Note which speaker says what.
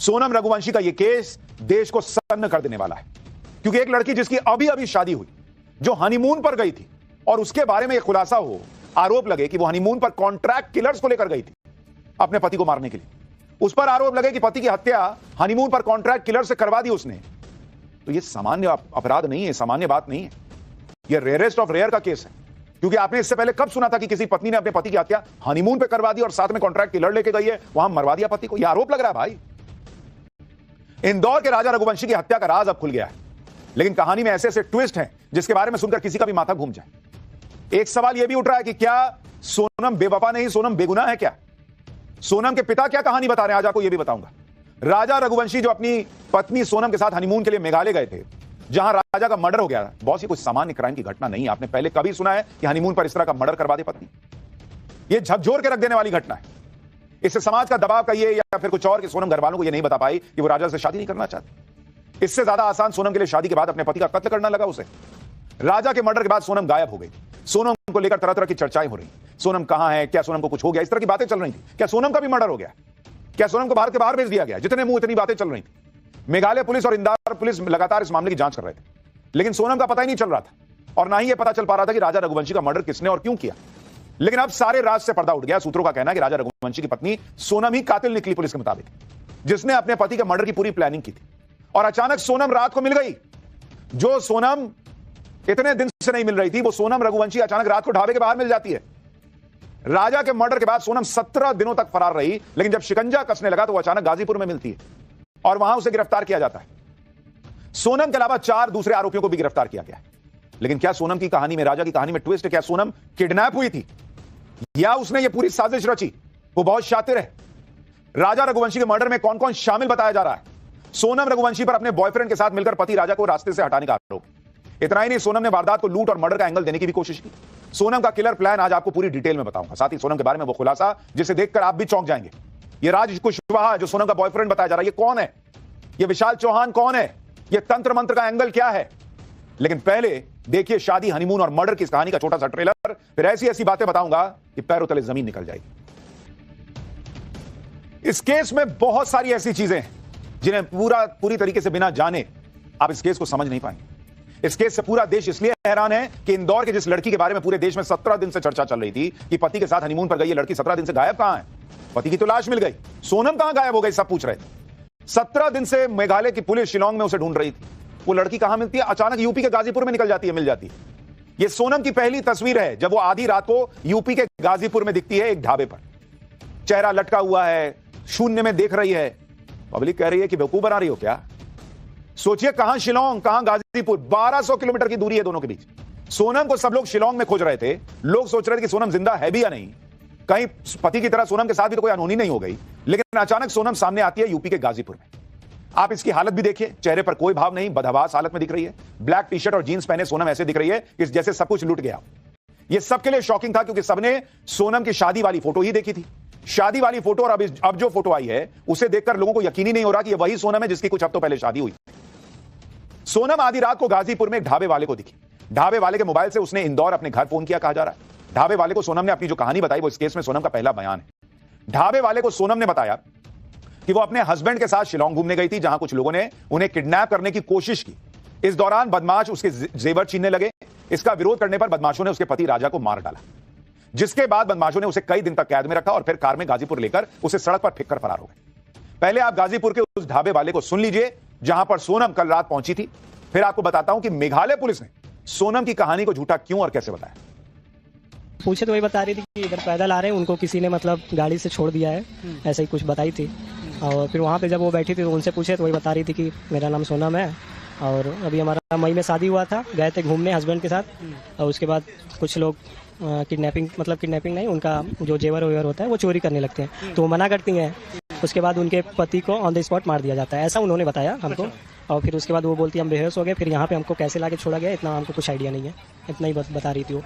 Speaker 1: सोनम रघुवंशी का यह केस देश को सन्न कर देने वाला है, क्योंकि एक लड़की जिसकी अभी अभी शादी हुई, जो हनीमून पर गई थी और उसके बारे में यह खुलासा हो, आरोप लगे कि वो हनीमून पर कॉन्ट्रैक्ट किलर्स को लेकर गई थी अपने पति को मारने के लिए, उस पर आरोप लगे कि पति की हत्या हनीमून पर कॉन्ट्रैक्ट किलर से करवा दी उसने, तो यह सामान्य अपराध नहीं है, सामान्य बात नहीं है, यह रेयरेस्ट ऑफ रेयर का केस है। क्योंकि आपने इससे पहले कब सुना था कि किसी पत्नी ने अपने पति की हत्या हनीमून पे करवा दी और साथ में कॉन्ट्रैक्ट किलर लेके गई है, वहां मरवा दिया पति को? यह आरोप लग रहा है भाई। इंदौर के राजा रघुवंशी की हत्या का राज अब खुल गया है, लेकिन कहानी में ऐसे ऐसे ट्विस्ट हैं जिसके बारे में सुनकर किसी का भी माथा घूम जाए। एक सवाल यह भी उठ रहा है कि क्या सोनम बेवफा नहीं, सोनम बेगुनाह है क्या? सोनम के पिता क्या कहानी बता रहे हैं, आज आपको यह भी बताऊंगा। राजा रघुवंशी जो अपनी पत्नी सोनम के साथ हनीमून के लिए मेघालय गए थे, जहां राजा का मर्डर हो गया, बहुत ही कुछ सामान्य क्राइम की घटना नहीं। आपने पहले कभी सुना है कि हनीमून पर इस तरह का मर्डर करवा दे पत्नी? यह झकझोर के रख देने वाली घटना है। इससे समाज का दबाव कहिए या फिर कुछ और, कि सोनम घर वालों को यह नहीं बता पाई कि वो राजा से शादी नहीं करना चाहती। इससे ज्यादा आसान सोनम के लिए शादी के बाद अपने पति का कत्ल करना लगा उसे। राजा के मर्डर के बाद सोनम गायब हो गई। सोनम को लेकर तरह तरह की चर्चाएं हो रही। सोनम कहां है, क्या सोनम को कुछ हो गया, इस तरह की बातें चल रही थी। क्या सोनम का भी मर्डर हो गया? क्या सोनम को भारत के बाहर भेज दिया गया? जितने मुंह इतनी बातें चल रही थी। मेघालय पुलिस और इंदौर पुलिस लगातार इस मामले की जांच कर रहे थे, लेकिन सोनम का पता ही नहीं चल रहा था और ना ही यह पता चल पा रहा था कि राजा रघुवंशी का मर्डर किसने और क्यों किया। लेकिन अब सारे राज से पर्दा उठ गया। सूत्रों का कहना है कि राजा रघुवंशी की पत्नी सोनम ही कातिल निकली पुलिस के मुताबिक, जिसने अपने पति के मर्डर की पूरी प्लानिंग की थी। और अचानक सोनम रात को मिल गई। जो सोनम इतने दिन से नहीं मिल रही थी, वो सोनम रघुवंशी अचानक रात को ढाबे के बाहर मिल जाती है। राजा के मर्डर के बाद सोनम 17 दिनों तक फरार रही, लेकिन जब शिकंजा कसने लगा तो वो अचानक गाजीपुर में मिलती है और वहां उसे गिरफ्तार किया जाता है। सोनम के अलावा 4 दूसरे आरोपियों को भी गिरफ्तार किया गया है। लेकिन क्या सोनम की कहानी में, राजा की कहानी में ट्विस्ट है? क्या सोनम किडनैप हुई थी या उसने ये पूरी साजिश रची? वो बहुत शातिर है। राजा रघुवंशी के मर्डर में कौन कौन शामिल बताया जा रहा है? सोनम रघुवंशी पर अपने बॉयफ्रेंड के साथ मिलकर पति राजा को रास्ते से हटाने का आरोप। इतना ही नहीं, सोनम ने वारदात को लूट और मर्डर का एंगल देने की भी कोशिश की। सोनम का किलर प्लान आज आपको पूरी डिटेल में बताऊंगा। साथ ही सोनम के बारे में वो खुलासा जिसे देखकर आप भी चौंक जाएंगे। ये राज कुशवाहा जो सोनम का बॉयफ्रेंड बताया जा रहा है, ये कौन है? ये विशाल चौहान कौन है? ये तंत्र मंत्र का एंगल क्या है? लेकिन पहले देखिए शादी, हनीमून और मर्डर की इस कहानी का छोटा सा ट्रेलर, फिर ऐसी ऐसी बातें बताऊंगा कि पैरों तले जमीन निकल जाएगी। इस केस में बहुत सारी ऐसी चीजें हैं जिन्हें पूरी तरीके से बिना जाने आप इस केस को समझ नहीं पाएंगे। इस केस से पूरा देश इसलिए हैरान है कि इंदौर के जिस लड़की के बारे में पूरे देश में 17 दिन से चर्चा चल रही थी कि पति के साथ हनीमून पर गई, ये लड़की 17 दिन से गायब कहां है? पति की तो लाश मिल गई, सोनम कहां गायब हो गई, सब पूछ रहे थे। 17 दिन से मेघालय की पुलिस शिलांग में उसे ढूंढ रही थी। वो लड़की कहां मिलती है? अचानक यूपी के गाजीपुर में निकल जाती है, मिल जाती है। यह सोनम की पहली तस्वीर है जब वो आधी रात को यूपी के गाजीपुर में दिखती है एक ढाबे पर। चेहरा लटका हुआ है, शून्य में देख रही है। पब्लिक कह रही है कि बेवकूफ बना रही हो क्या? सोचिए, कहां शिलांग, कहां गाजीपुर, 1200 किलोमीटर की दूरी है दोनों के बीच। सोनम को सब लोग शिलांग में खोज रहे थे। लोग सोच रहे थे कि सोनम जिंदा है भी या नहीं, कहीं पति की तरह सोनम के साथ भी तो कोई अनहोनी नहीं हो गई। लेकिन अचानक सोनम सामने आती है यूपी के गाजीपुर में। आप इसकी हालत भी देखिए, चेहरे पर कोई भाव नहीं, बदहवास हालत में दिख रही है। ब्लैक टी शर्ट और जींस पहने सोनम ऐसे दिख रही है कि जैसे सब कुछ लूट गया। यह सबके लिए शॉकिंग था, क्योंकि सबने सोनम की शादी वाली फोटो ही देखी थी। शादी वाली फोटो और अब जो फोटो आई है, उसे देखकर लोगों को यकीन ही नहीं हो रहा कि यह वही सोनम है जिसकी कुछ हफ्तों पहले शादी हुई। सोनम आधी रात को गाजीपुर में एक ढाबे वाले को दिखी। ढाबे वाले के मोबाइल से उसने इंदौर अपने घर फोन किया, कहा जा रहा है। ढाबे वाले को सोनम ने अपनी जो कहानी बताई, वो इस केस में सोनम का पहला बयान है। ढाबे वाले को सोनम ने बताया कि वो अपने हस्बैंड के साथ शिलांग घूमने गई थी, जहां कुछ लोगों ने उन्हें किडनैप करने की कोशिश की। इस दौरान बदमाश उसके जेवर छीनने लगे। इसका विरोध करने पर बदमाशों ने उसके पति राजा को मार डाला, जिसके बाद बदमाशों ने उसे कई दिन तक कैद में रखा और फिर कार में गाजीपुर लेकर उसे सड़क पर फेंक कर फरार हो गए। पहले आप गाजीपुर के उस ढाबे वाले को सुन लीजिए जहां पर सोनम कल रात पहुंची थी। फिर आपको बताता हूं कि मेघालय पुलिस ने सोनम की कहानी को झूठा क्यों और कैसे बताया।
Speaker 2: पूछे तो वही बता रही थी कि इधर पैदल आ रहे हैं, उनको किसी ने मतलब गाड़ी से छोड़ दिया है, ऐसा ही कुछ बताई थी। और फिर वहाँ पे जब वो बैठी थी तो उनसे पूछे तो वही बता रही थी कि मेरा नाम सोनम है और अभी हमारा मई में शादी हुआ था, गए थे घूमने हस्बैंड के साथ। और उसके बाद कुछ लोग किडनैपिंग नहीं, उनका जो जेवर वेवर होता है वो चोरी करने लगते हैं, तो वो मना करती हैं। उसके बाद उनके पति को ऑन द स्पॉट मार दिया जाता है, ऐसा उन्होंने बताया हमको। और फिर उसके बाद वो बोलती हम बेहोश हो गए। फिर यहाँ पे हमको कैसे लाके छोड़ा गया इतना हमको कुछ आइडिया नहीं है, इतना ही बता रही थी वो।